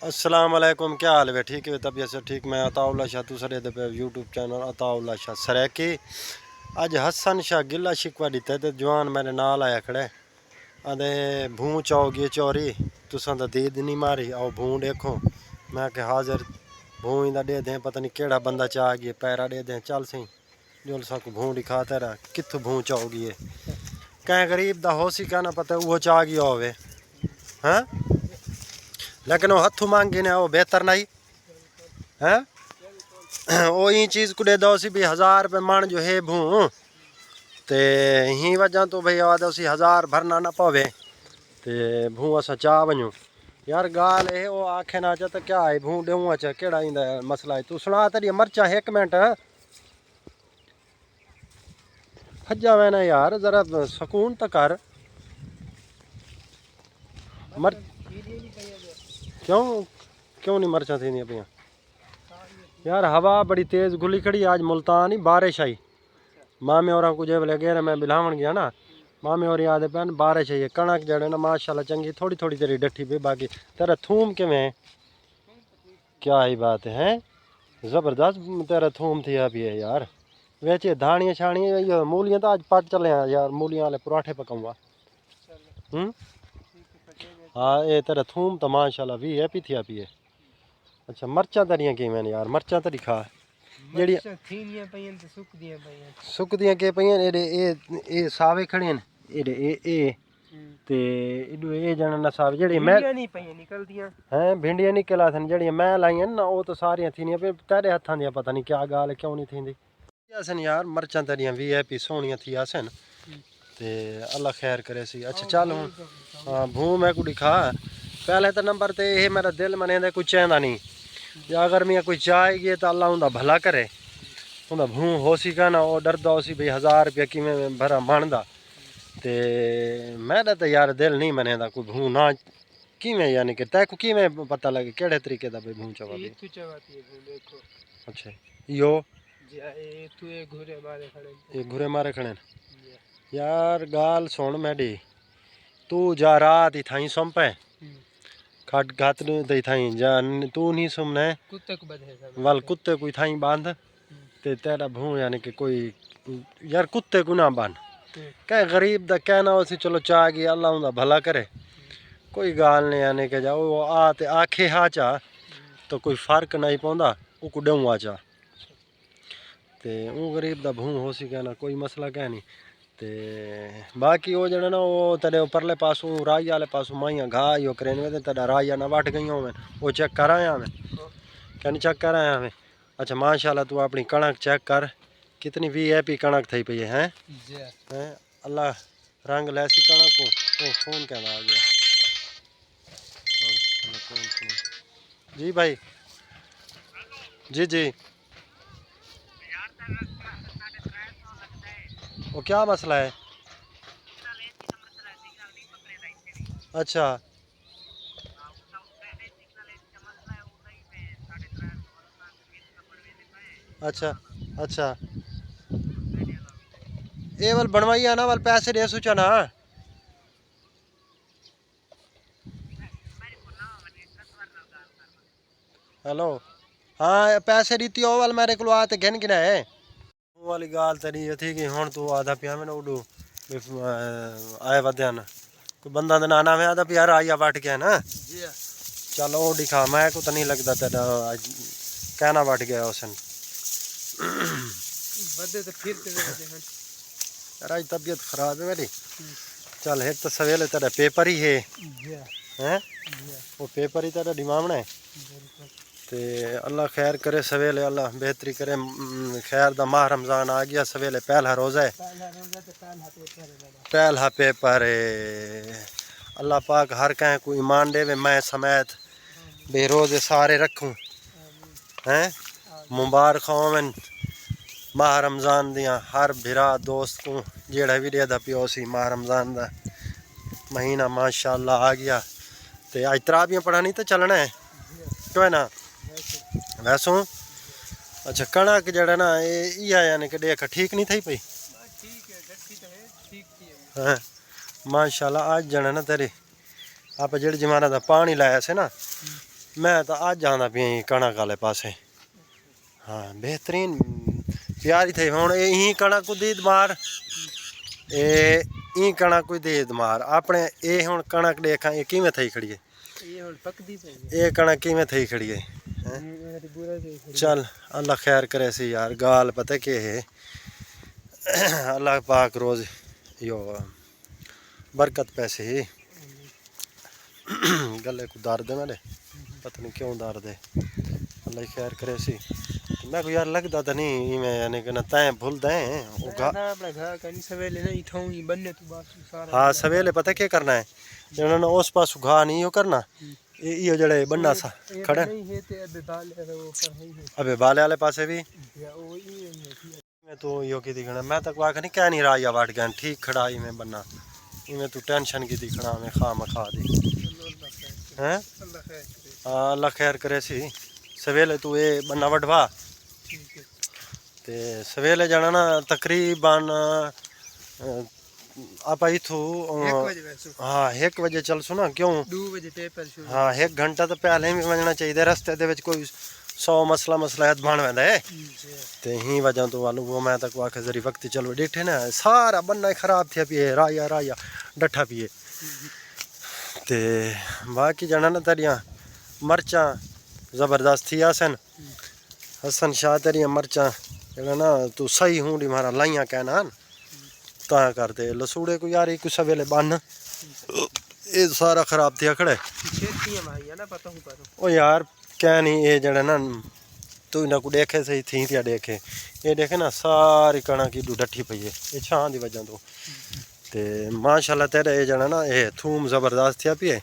अस्सलाम वालेकुम, क्या हाल है? ठीक है, तबीयत से ठीक। मैं अताउल्ला शाह दूसरे पे यूट्यूब चैनल अताउल्ला शाह सरेकी। अज हसन शाह गिला शिकवा दिता तो जवान मेरे नाल आया खड़े आदे भूं चाओगी चोरी तुसा तो दीद नहीं मारी, आओ भूं देखो। मैं कि हाजिर भूं इंदा दे दें, पता नहीं केड़ा बंदा चाह गया पैरा दे दें। चल सही जो साकू भूं दिखा तेरा कित्थों भूं चाओगी है कहीं गरीब दा हो सी कहना पता वो चाह गया होवे हैं, लेकिन वो हथू मांगी ने वो बेहतर नहीं है। वो ही चीज़ को दे दो सी भी 1000 रुपये मन जो है भूं ते ही वजह तो भाई आदो सी 1000 भरना ना पवे ते भूं असा चाह वजूं यार। गाल है वो आखे ना चा तो क्या है भूं देऊँ अच्छा केड़ा इंदा मसला है। तू सुना तेरी मर्चा 1 मिनट खज्जा वैना यार जरा सुकून तो कर। मर क्यों क्यों नहीं मर्चा थी नहीं पियाँ यार? हवा बड़ी तेज़ गुली खड़ी आज मुल्तान ही बारिश आई। मामे और को जब लगे मैं बिलावन गया ना, मामे और आदे पैन बारिश आई कणक जड़े ना माशाल्लाह चंगी थोड़ी थोड़ी तेरी डठी पे। बाकी तेरा थूम किमें क्या ही बात है, ज़बरदस्त तेरा थूम थी अभी है यार। वैसे धानियाँ छानियाँ मूलियाँ तो आज पट चले हैं यार, मूलियाँ वाले पराठे पकाऊंगा। हाँ ये तेरा थूम तो माशाल्लाह भी है पीथिया पी है। अच्छा मर्चा तरियाँ कि मैंने यार मर्चा तरी खा जड़ी सुकदियां के पईयां ए सावे खड़े न एडे ए ते इडो ए जण न सावे जड़ी मैं नहीं पईयां निकलदियां हैं भिंडियां निकला थन जड़ी मैं लाईयां ना वो तो सारियां थीनियां पे तेरे हत्थां दियां पता नहीं क्या गाल क्यों नहीं थींदी असन यार। मर्चां तरियां वीआईपी सोहणियां थी असन ते अल्लाह खैर करे सी। अच्छा चल हुन हां भूं मैं को दिखा पहले तो नंबर ते ये मेरा दिल मनेंदा कुछ चेंदा नहीं या अगर मैं कोई चाहे गए तो अल्लाह उनका भला करे। उनका भूं हो सी का ना वो डरदा हो सी भाई 1000 रुपया किमें भरा बनदा ते मेरा तो यार दिल नहीं मनेंदा कोई भूं ना किमें यानी कि तैको किमें पता लगे केड़े तरीके दा भाई भूं चवा भी। अच्छा यो ये घुरे मारे खड़े यार गाल सुन मैडी तू जा रात ही थाई संपे खट घात दई थाई जा तू नहीं सुमने वल कुत्ते कोई थाई बांध ते तेरा भूं यानी कि कोई यार कुत्ते को ना बांध कह गरीब दा कहना उसी चलो चाह गया अल्लाह उनका भला करे कोई गाल नहीं यानी कि जाओ आ ते आखे हा चा तो कोई फर्क नहीं पौंदा उको देऊँ आ चा ते वो गरीब दा भूं हो सी कहना कोई मसला कह नहीं ते बाकी वो जड़ा ना वो तेरे उपरले पासों राई वाले पासों माइया घा यो करें ते तेरा राइया ना वट गई होवे वो चेक कराया मैं कहनी चेक कराया मैं। अच्छा माशाल्लाह तू अपनी कणक चेक कर कितनी वीआईपी कणक थी पई है हैं अल्लाह रंग लैसी कणक को। ओ फोन क्या आ गया जी भाई जी जी वो क्या मसला है? अच्छा अच्छा अच्छा ये वाल बनवाई आना वाल पैसे दे सोचा ना। हेलो हाँ पैसे दी ओ वाल मेरे को आते घिन गिना है वो वाली गाल तेरी थी कि हुन तू आधा पिया में उडू आए वध्यान कोई बंदा तो नाना में आधा पिया आइया वट गया ना। चलो वो दिखा मैं को तो नहीं लगता तेरा कहना वट गया उसन यार आज तबीयत खराब है मेरी। चल एक तो सवेले तेरा पेपर ही है हैं वो पेपर ही तेरा दिमागना है ते अल्लाह खैर करे सवेले अल्लाह बेहतरी करे। खैर दा माह रमज़ान आ गया सवेले पहला रोज़ा है पहला पेपर है। अल्लाह पाक हर कहीं को ईमान देवे मैं समेत बेरोज़े सारे रखूँ हैं मुबारक होवन माह रमज़ान दियाँ हर भिरा दोस्त को जेड़ा भी दे पियो सी माह रमज़ान दा महीना माशाल्लाह आ गया ते अज तराबियां पढ़ानी तो चलना है क्यों है ना वैसों। अच्छा कणक जड़ा ना ये यानी कि देख ठीक नहीं थी पई हाँ माशाल्लाह आज जड़ा ना तेरे आप जेड़े जमाना दा पानी लाया से ना मैं तो आज जाना पिया कणक वाले पासे। हाँ बेहतरीन प्यारी थे हूँ यही कणक को दीद मार ये कणक को दीद मार अपने ये हूँ कणक देखा ये किमें थी खड़ी है ये कणक किमें थी खड़ी है चल अल्लाह खैर करे सी यार गाल पता के है अल्लाह पाक रोज़ यो बरकत पैसे ही गले को दर्द है मेरे पता नहीं क्यों दर्द है अल्लाह खैर करे सी मैं को यार लगता था नहीं मैं यानी कि ना तय भूल दें हाँ सवेले पता क्या करना है उन्होंने उस पास घा नहीं यो करना ये जड़े बनना सा खड़े अबे बाले वाले पासे भी मैं तो यो की दिखना मैं तक वाक नहीं क्या नहीं रहा या वाट गया ठीक खड़ा ही मैं बनना इमें तू टेंशन की दिखना मैं खा मखा दी हैं अल्लाह खैर करे सी सवेले तू ये बनना वटवा ते सवेले जाना ना तकरीबन आप इथू हाँ 1 बजे चल सुना क्यों 2 बजे पेपर शुरू हाँ 1 घंटा तो पहले ही वजना चाहिए रस्ते दे कोई 100 मसला बन वैंदा है ते ही वजह तो वालू वो मैं तक वाके जरी वक्त चलो डिठे ना सारा बनना खराब थे पिए राया डठा पिए ते बाकी जाना ना तेरिया मर्चा ज़बरदस्त थी आसन हसन शाह तेरिया मर्चा जरा ना तू सही हूँ डी मारा लाइया कहना ता करते लसूड़े को यार एक सवेले बन ये सारा खराब थे खड़े ओ यार क्या नहीं ये जड़ा ना तू इन्हें को देखे सही थी थिया देखे ये देखे ना सारी कणक की डठी पई है ये छां की वजह तो ते माशाल्लाह तेरे ये जड़ा ना ये थूम ज़बरदस्त थिया पिए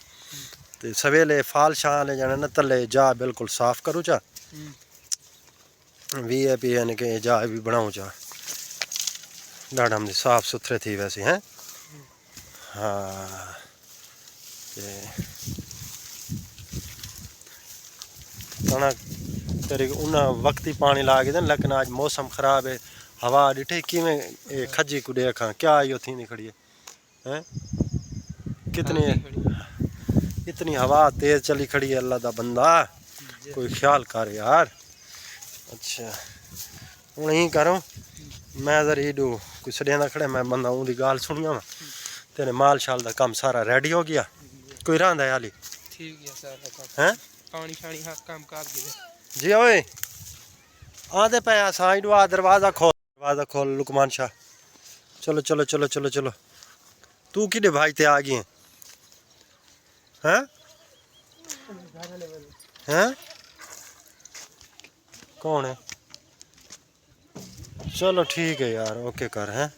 ते सवेले फाल शाह ले जाना ना तले जा बिल्कुल साफ करूँ चा वी ए पी यानी कि जा भी बनाऊँ चा डाढ़ा हम साफ सुथरे थी वैसे हैं हाँ कणक तेरे उन्हें वक्त ही पानी ला के लेकिन आज मौसम ख़राब है हवा डिठे कि में खजी को देखा क्या यो थी नहीं खड़ी है हैं कितनी इतनी हवा तेज़ चली खड़ी है अल्लाह दा बंदा कोई ख्याल कर यार अच्छा हूँ यही करो मैं जरा ही डू कोई सड़िया खड़े मैं बंदा उनकी गाल सुनिया वा तेरे माल शाल का काम सारा रेडी हो गया कोई रहा है हाली हैं पानी शानी हाँ काम कर दिया जी ओए आधे पे साइड वा दरवाज़ा खोल लुकमान शाह चलो चलो चलो चलो चलो तू कि भाई ते आ गए हैं हैं कौन है चलो ठीक है यार ओके कर हैं